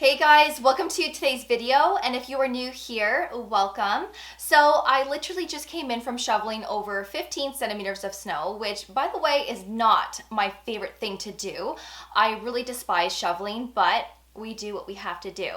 Hey guys, welcome to today's video, and if you are new here, welcome. So I literally just came in from shoveling over 15 centimeters of snow, which by the way is not my favorite thing to do. I really despise shoveling, but we do what we have to do.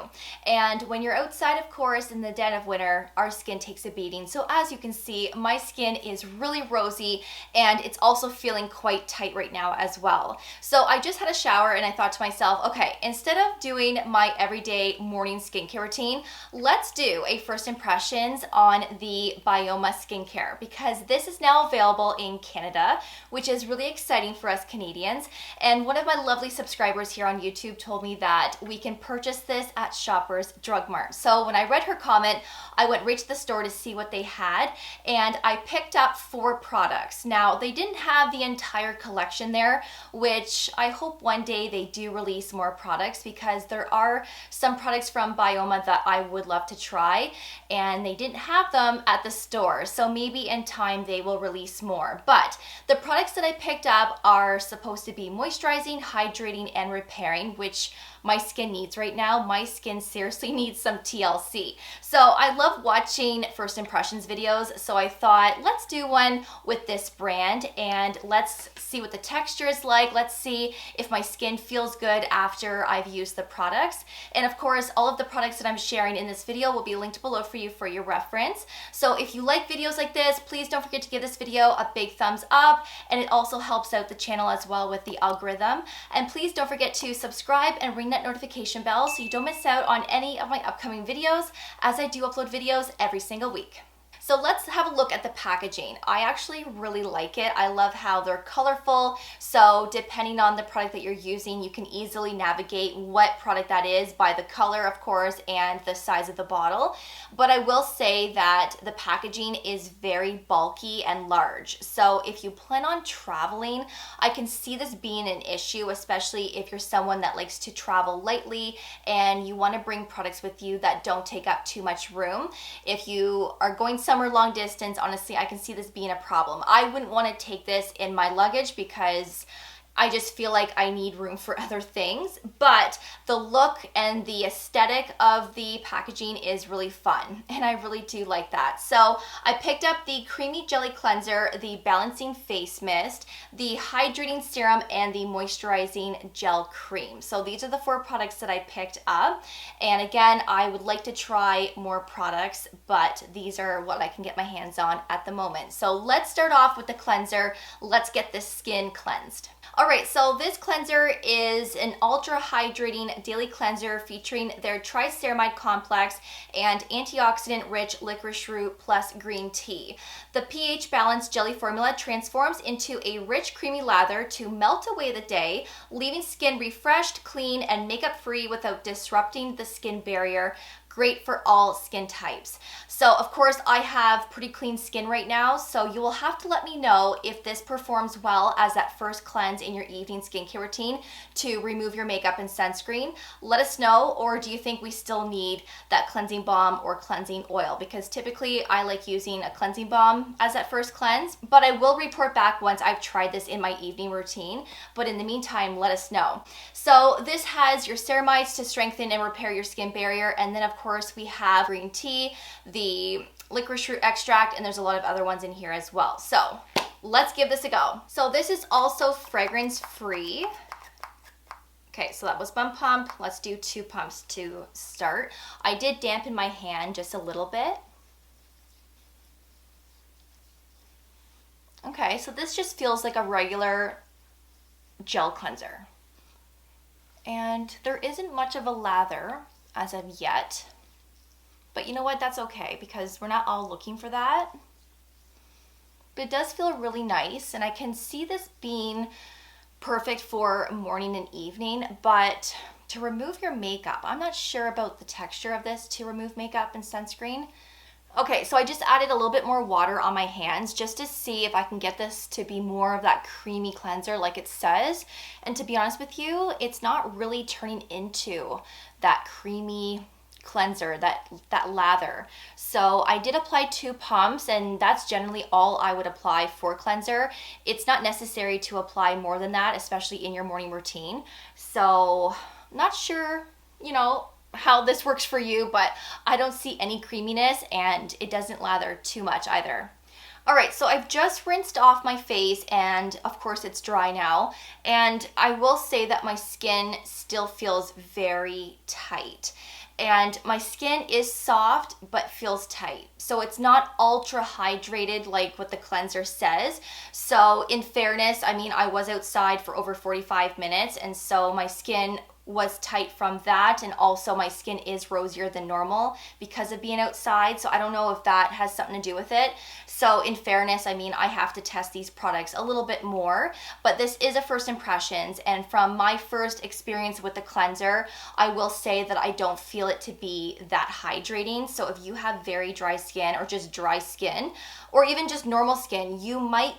And when you're outside, of course, in the dead of winter, our skin takes a beating. So as you can see, my skin is really rosy and it's also feeling quite tight right now as well. So I just had a shower and I thought to myself, okay, instead of doing my everyday morning skincare routine, let's do a first impressions on the Byoma skincare, because this is now available in Canada, which is really exciting for us Canadians. And one of my lovely subscribers here on YouTube told me that we can purchase this at Shoppers Drug Mart. So when I read her comment, I went right to the store to see what they had, and I picked up 4 products. Now, they didn't have the entire collection there, which I hope one day they do release more products, because there are some products from Byoma that I would love to try, and they didn't have them at the store. So maybe in time they will release more. But the products that I picked up are supposed to be moisturizing, hydrating, and repairing, which my skin needs right now. My skin seriously needs some TLC. So I love watching first impressions videos, so I thought let's do one with this brand and let's see what the texture is like. Let's see if my skin feels good after I've used the products. And of course, all of the products that I'm sharing in this video will be linked below for you for your reference. So if you like videos like this, please don't forget to give this video a big thumbs up, and it also helps out the channel as well with the algorithm. And please don't forget to subscribe and ring that notification bell so you don't miss out on any of my upcoming videos, as I do upload videos every single week. So let's have a look at the packaging. I actually really like it. I love how they're colorful. So depending on the product that you're using, you can easily navigate what product that is by the color, of course, and the size of the bottle. But I will say that the packaging is very bulky and large. So if you plan on traveling, I can see this being an issue, especially if you're someone that likes to travel lightly and you want to bring products with you that don't take up too much room. If you are going somewhere long distance, honestly, I can see this being a problem. I wouldn't want to take this in my luggage because I just feel like I need room for other things, but the look and the aesthetic of the packaging is really fun, and I really do like that. So I picked up the Creamy Jelly Cleanser, the Balancing Face Mist, the Hydrating Serum, and the Moisturizing Gel Cream. So these are the 4 products that I picked up, and again, I would like to try more products, but these are what I can get my hands on at the moment. So let's start off with the cleanser. Let's get this skin cleansed. Alright, so this cleanser is an ultra hydrating daily cleanser featuring their triceramide complex and antioxidant rich licorice root plus green tea. The pH balanced jelly formula transforms into a rich creamy lather to melt away the day, leaving skin refreshed, clean, and makeup free without disrupting the skin barrier. Great for all skin types. So of course I have pretty clean skin right now, so you will have to let me know if this performs well as that first cleanse in your evening skincare routine to remove your makeup and sunscreen. Let us know, or do you think we still need that cleansing balm or cleansing oil? Because typically I like using a cleansing balm as that first cleanse, but I will report back once I've tried this in my evening routine. But in the meantime, let us know. So this has your ceramides to strengthen and repair your skin barrier, and then of course we have green tea, the licorice root extract, and there's a lot of other ones in here as well. So let's give this a go. So this is also fragrance free. Okay, so that was 1 pump. Let's do 2 pumps to start. I did dampen my hand just a little bit. Okay, so this just feels like a regular gel cleanser. And there isn't much of a lather as of yet. But you know what, that's okay, because we're not all looking for that. But it does feel really nice, and I can see this being perfect for morning and evening, but to remove your makeup, I'm not sure about the texture of this to remove makeup and sunscreen. Okay, so I just added a little bit more water on my hands just to see if I can get this to be more of that creamy cleanser like it says. And to be honest with you, it's not really turning into that creamy cleanser, that lather. So I did apply 2 pumps, and that's generally all I would apply for cleanser. It's not necessary to apply more than that, especially in your morning routine. So not sure, you know, how this works for you, but I don't see any creaminess and it doesn't lather too much either. All right, so I've just rinsed off my face and of course it's dry now. And I will say that my skin still feels very tight. And my skin is soft but feels tight. So it's not ultra hydrated like what the cleanser says. So in fairness, I mean, I was outside for over 45 minutes and so my skin was tight from that, and also my skin is rosier than normal because of being outside, so I don't know if that has something to do with it. So in fairness, I mean, I have to test these products a little bit more, but this is a first impressions, and from my first experience with the cleanser, I will say that I don't feel it to be that hydrating. So if you have very dry skin or just dry skin or even just normal skin, you might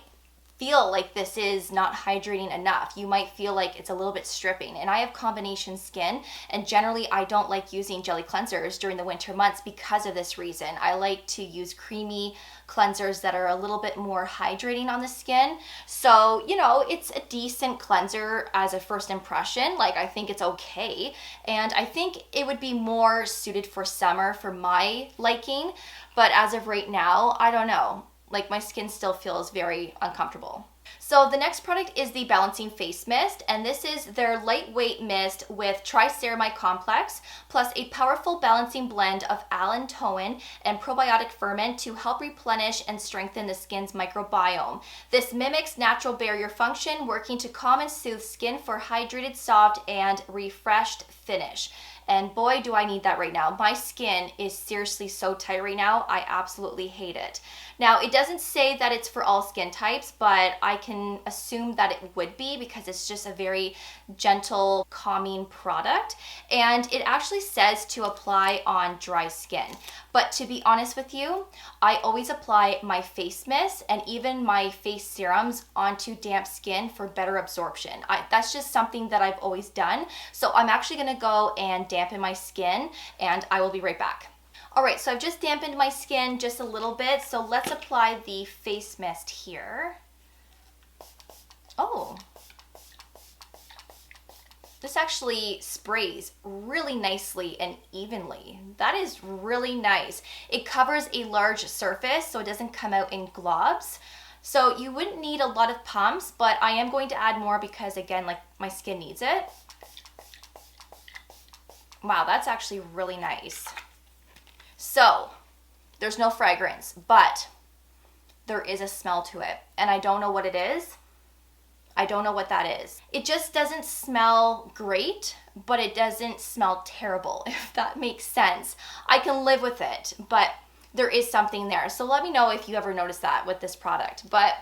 feel like this is not hydrating enough. You might feel like it's a little bit stripping. And I have combination skin, and generally I don't like using jelly cleansers during the winter months because of this reason. I like to use creamy cleansers that are a little bit more hydrating on the skin. So, you know, it's a decent cleanser as a first impression. Like, I think it's okay. And I think it would be more suited for summer for my liking. But as of right now, I don't know. Like, my skin still feels very uncomfortable. So the next product is the Balancing Face Mist, and this is their lightweight mist with triceramide complex plus a powerful balancing blend of allantoin and probiotic ferment to help replenish and strengthen the skin's microbiome. This mimics natural barrier function, working to calm and soothe skin for hydrated, soft, and refreshed finish. And boy, do I need that right now. My skin is seriously so tight right now. I absolutely hate it. Now, it doesn't say that it's for all skin types, but I can assume that it would be because it's just a very gentle, calming product. And it actually says to apply on dry skin. But to be honest with you, I always apply my face mist and even my face serums onto damp skin for better absorption. That's just something that I've always done. So I'm actually gonna go and dampen my skin, and I will be right back. All right, so I've just dampened my skin just a little bit, so let's apply the face mist here. Oh, this actually sprays really nicely and evenly. That is really nice. It covers a large surface, so it doesn't come out in globs. So you wouldn't need a lot of pumps, but I am going to add more because, again, like, my skin needs it. Wow, that's actually really nice. So, there's no fragrance, but there is a smell to it, and I don't know what it is. I don't know what that is. It just doesn't smell great, but it doesn't smell terrible, if that makes sense. I can live with it, but there is something there. So let me know if you ever notice that with this product. But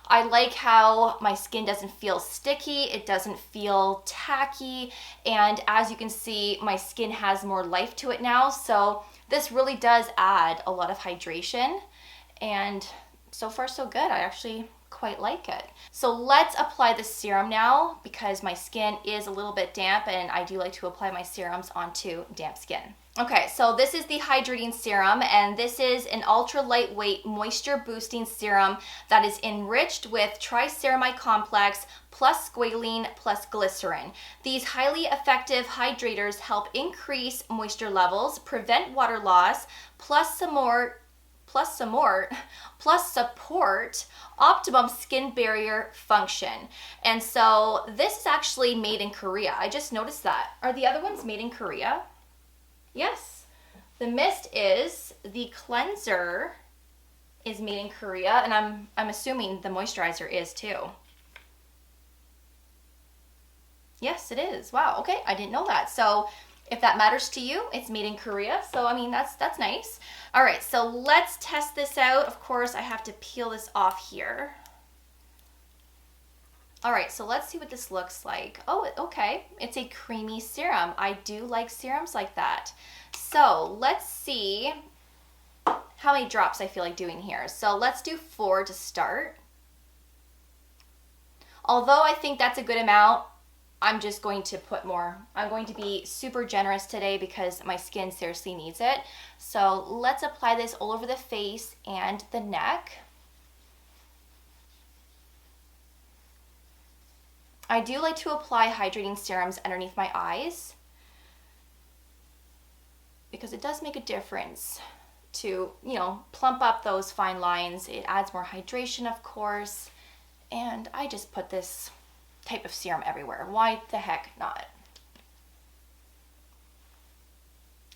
I like how my skin doesn't feel sticky, it doesn't feel tacky, and as you can see, my skin has more life to it now. So this really does add a lot of hydration, and so far so good. I actually quite like it. So let's apply the serum now because my skin is a little bit damp and I do like to apply my serums onto damp skin. Okay, so this is the Hydrating Serum, and this is an ultra lightweight moisture boosting serum that is enriched with triceramide complex plus squalene plus glycerin. These highly effective hydrators help increase moisture levels, prevent water loss, plus support optimum skin barrier function. And so this is actually made in Korea. I just noticed that. Are the other ones made in Korea? Yes. The mist is. The cleanser is made in Korea, and I'm assuming the moisturizer is too. Yes, it is. Wow, okay, I didn't know that. So if that matters to you, it's made in Korea. So I mean, that's nice. All right, so let's test this out. Of course, I have to peel this off here. All right, so let's see what this looks like. Oh, okay, it's a creamy serum. I do like serums like that. So let's see how many drops I feel like doing here. So let's do 4 to start. Although I think that's a good amount, I'm just going to put more. I'm going to be super generous today because my skin seriously needs it. So let's apply this all over the face and the neck. I do like to apply hydrating serums underneath my eyes. because it does make a difference to, you know, plump up those fine lines. It adds more hydration, of course, and I just put this type of serum everywhere. Why the heck not?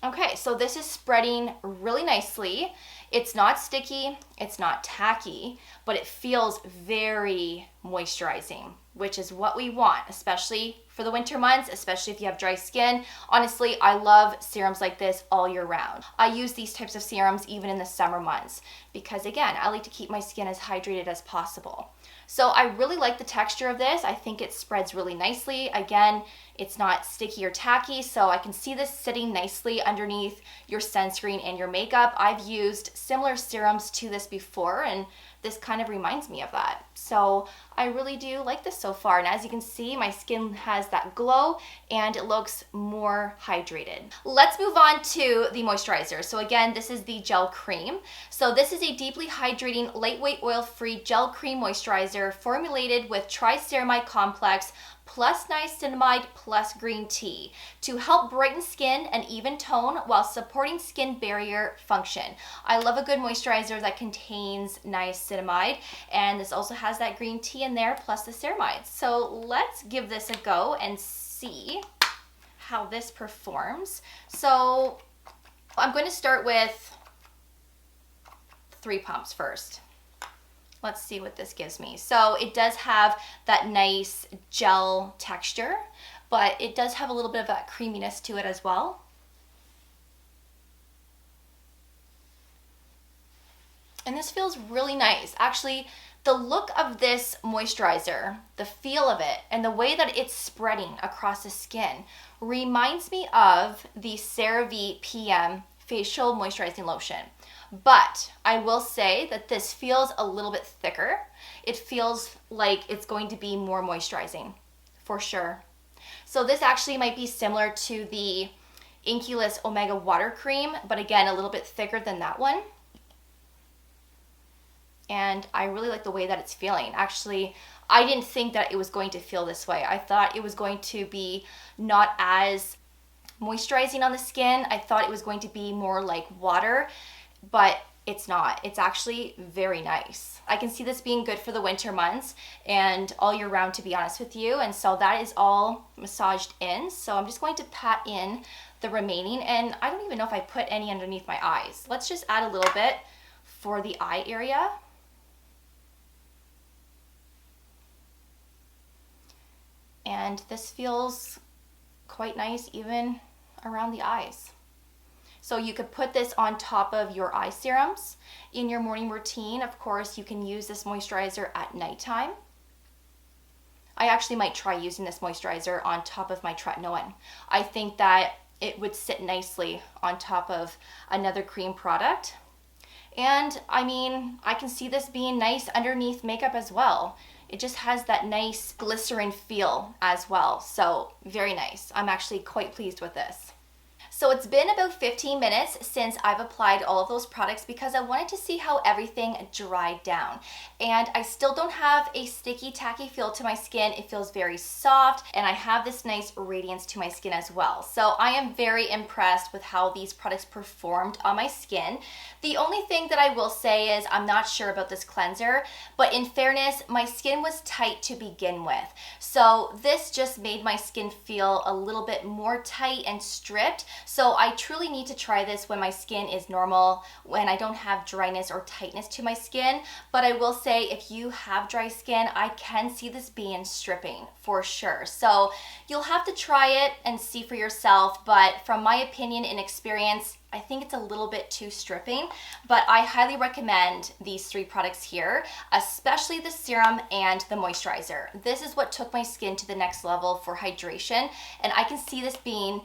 Okay, so this is spreading really nicely. It's not sticky, it's not tacky, but it feels very moisturizing, which is what we want, especially for the winter months, especially if you have dry skin. Honestly, I love serums like this all year round. I use these types of serums even in the summer months because, again, I like to keep my skin as hydrated as possible. So I really like the texture of this. I think it spreads really nicely. Again, it's not sticky or tacky, so I can see this sitting nicely underneath your sunscreen and your makeup. I've used similar serums to this before, and this kind of reminds me of that. So I really do like this so far. And as you can see, my skin has that glow and it looks more hydrated. Let's move on to the moisturizer. So again, this is the gel cream. So this is a deeply hydrating, lightweight, oil-free gel cream moisturizer formulated with triceramide complex plus niacinamide plus green tea to help brighten skin and even tone while supporting skin barrier function. I love a good moisturizer that contains niacinamide, and this also has that green tea in there plus the ceramides. So let's give this a go and see how this performs. So I'm going to start with 3 pumps first. Let's see what this gives me. So it does have that nice gel texture, but it does have a little bit of that creaminess to it as well. And this feels really nice. Actually, the look of this moisturizer, the feel of it, and the way that it's spreading across the skin reminds me of the CeraVe PM Facial Moisturizing Lotion. But I will say that this feels a little bit thicker. It feels like it's going to be more moisturizing, for sure. So this actually might be similar to the Inculus Omega Water Cream, but again, a little bit thicker than that one. And I really like the way that it's feeling. Actually, I didn't think that it was going to feel this way. I thought it was going to be not as moisturizing on the skin. I thought it was going to be more like water, but it's not. It's actually very nice. I can see this being good for the winter months and all year round, to be honest with you. And so that is all massaged in. So I'm just going to pat in the remaining, and I don't even know if I put any underneath my eyes. Let's just add a little bit for the eye area. And this feels quite nice even around the eyes. So you could put this on top of your eye serums in your morning routine. Of course, you can use this moisturizer at nighttime. I actually might try using this moisturizer on top of my tretinoin. I think that it would sit nicely on top of another cream product. And I mean, I can see this being nice underneath makeup as well. It just has that nice glycerin feel as well. So very nice. I'm actually quite pleased with this. So it's been about 15 minutes since I've applied all of those products because I wanted to see how everything dried down. And I still don't have a sticky, tacky feel to my skin. It feels very soft, and I have this nice radiance to my skin as well. So I am very impressed with how these products performed on my skin. The only thing that I will say is I'm not sure about this cleanser, but in fairness, my skin was tight to begin with. So this just made my skin feel a little bit more tight and stripped. So I truly need to try this when my skin is normal, when I don't have dryness or tightness to my skin. But I will say, if you have dry skin, I can see this being stripping for sure. So you'll have to try it and see for yourself. But from my opinion and experience, I think it's a little bit too stripping, but I highly recommend these 3 products here, especially the serum and the moisturizer. This is what took my skin to the next level for hydration, and I can see this being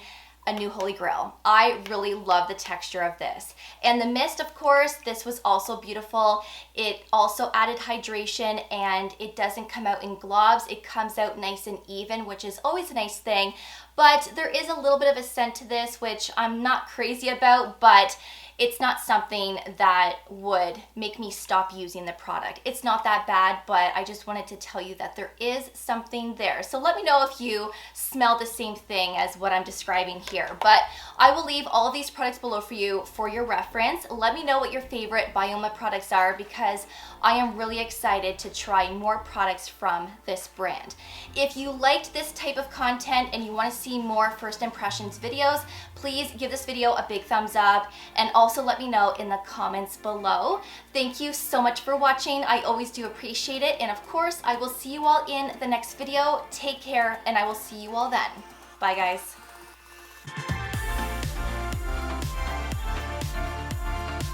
a new holy grail. I really love the texture of this. And the mist, of course, this was also beautiful. It also added hydration, and it doesn't come out in globs. It comes out nice and even, which is always a nice thing. But there is a little bit of a scent to this, which I'm not crazy about, but it's not something that would make me stop using the product. It's not that bad, but I just wanted to tell you that there is something there. So let me know if you smell the same thing as what I'm describing here. But I will leave all of these products below for you for your reference. Let me know what your favorite Byoma products are, because I am really excited to try more products from this brand. If you liked this type of content and you want to see more first impressions videos, please give this video a big thumbs up and also let me know in the comments below. Thank you so much for watching. I always do appreciate it. And of course, I will see you all in the next video. Take care, and I will see you all then. Bye, guys.